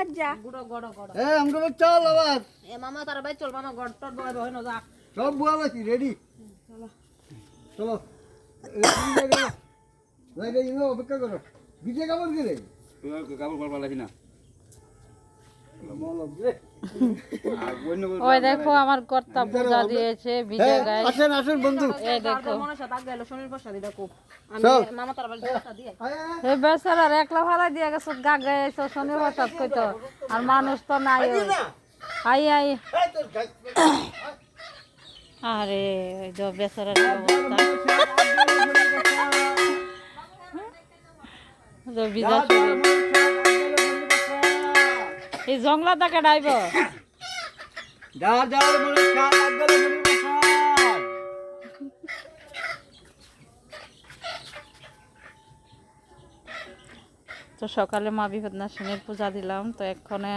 খাজ্জা গুড়ো গড় গড় এ আমগো চল আবার এ মামা তার ভাই চল মামা গড় টর বয় বয় না যা সব বুয়া আছি রেডি চলো চলো লাইনে ইনো অপেক্ষা করো বিজে কাপড় গেলে কাপড় পরবা লাগি না ওই দেখো আমার কর্তা পূজা দিয়েছে ভিজে গায়ে আসেন আসেন বন্ধু এই দেখো মনে সাথে আগে এলো শনির প্রসাদ এটা খুব আমি চল। মামা তার ভাই প্রসাদ দিয়ে এই বেচারার একলা ফালাই দিয়ে গেছে গা গায়ে এসে শনি প্রসাদ কইতো আর মানুষ তো নাই ওই। আই আই আরে ওই যে বেচারার কি অবস্থা তো ভিজা শরীর। এই জংলা তাকে ডাইব যার যার মনে চাল আগলে মনে বসান তো সকালে মা বিপদনাশিনীর পূজা দিলাম তো এক্ষণে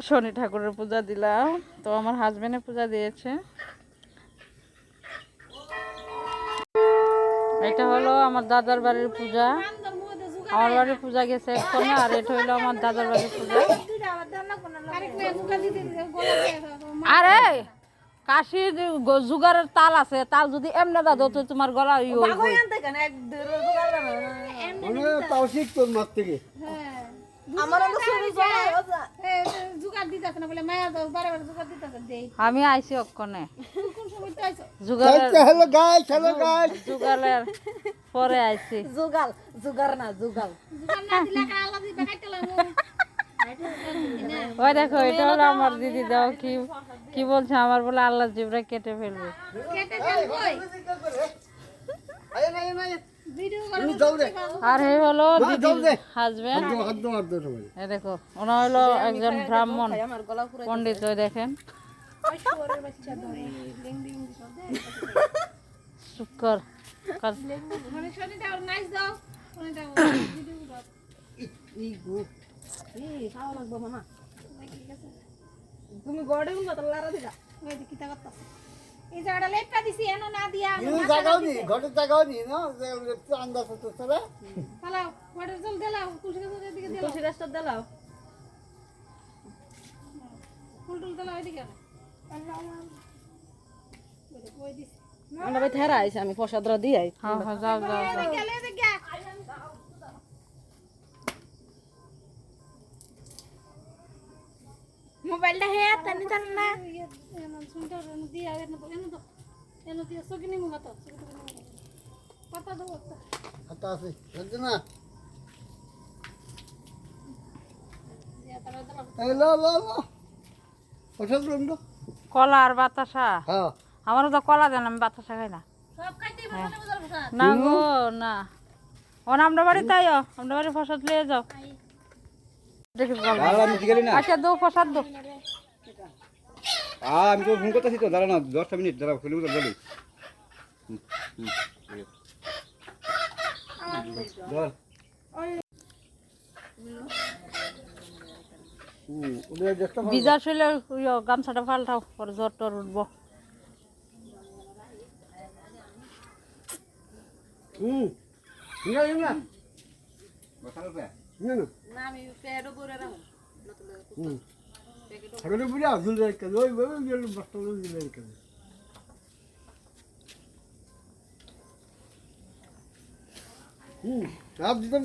শনি ঠাকুরের পূজা দিলাম তো আমার হাজবেন্ডের পূজা দিয়েছে এটা হলো আমার দাদার বাড়ির পূজা আমার বাড়ির পূজা গেছে এক্ষণে আর এটা হইলো আমার দাদার বাড়ির পূজা আরে কাশির জুগারের তাল আছে তাল যদি এমনি দাদো তো তোমার গলা ইয়ে হইব আনতে কেন এক দেড় জোগাড় দাও মানে তৌশিক তোর মার থেকে আমার তো শুরু যায় জুগার দিতাছ না বলে মায়া দাও বারে জুগার দিতাছ দেই আমি আইছি অক্ষণে কোন সময় তো আইছো জুগারের হ্যালো গাইস জুগালের পরে আইছি জুগাল জুগার না জুগাল জুগার না দিলে আল্লাহ দিবে কাটতে লাগবো ওই দেখো এটা হলো আমার দিদি দাও কি কি বলছে আমার বলে আল্লাহ জিবরা কেটে ফেলবে কেটে দেন কই ভিডিও করে যাও রে আর এই হলো যাও দে দিদির হাজবেন্ড হাত দে সবাই এই দেখো ওনা হলো একজন ব্রাহ্মণ আমার গলা পুরো পণ্ডিত ওই দেখেন শোরের বাচ্চা ধরে লেংডিং শব্দ শুকর মানে শনিটা নাইস দাও শনিটা ভিডিও দাও ই গো খাওয়া লাগবে মামা তুমি গড়ে উন তো লারা দিলা ওই দেখি তা করতাছ এই জায়গাটা লেটটা দিছি এনো না দিয়া ইনি জাগাও নি ঘটে জাগাও নি না যে আন্দাজ তো সরে পালাও ওয়াটার জল দিলাও তুলসী গাছের দিকে দিলাও তুলসী গাছটা দিলাও ফুল টুল দিলাও এদিকে ওই দিছি আমরা ভাই থেরা আইছে আমি প্রসাদরা দিয়ে আই হ্যাঁ হ্যাঁ যাও যাও যাও গেলে দেখে মোবাইলটা হে তানি জান না এনো শুনতে দিয়া এনো দিয়া সকিনি মুগাতো পাতা দাও হাত আছে বুঝছ না দিয়া তারা দাও এই লো লো লো ওষুধ রুম কলা আর বাতাসা হ্যাঁ আমারও তো কলা দেন আমি বাতাসা খাই না সব খাইতেই ভালো বুঝাল প্রসাদ না গো না ও আমরা বাড়ি তাইও আমরা বাড়ি প্রসাদ লিয়ে যাও দেখি বল আমি ঠিক না আচ্ছা দো প্রসাদ দো আমি তো ফোন করতেছি তো দাঁড়া না 10 মিনিট দাঁড়াও ফিল্ম তো বলি ধর ওদের দেখতে বিজা শুলে গামছাটা পাল্টাও পরে জ্বর টর উঠবো না না বসার পে না না না আমি পেড়ো করে রাখো ছাগলের পুরি আজুল রে কে ওই ওই গেল বস্তালো দিলে কে আপ দিতাম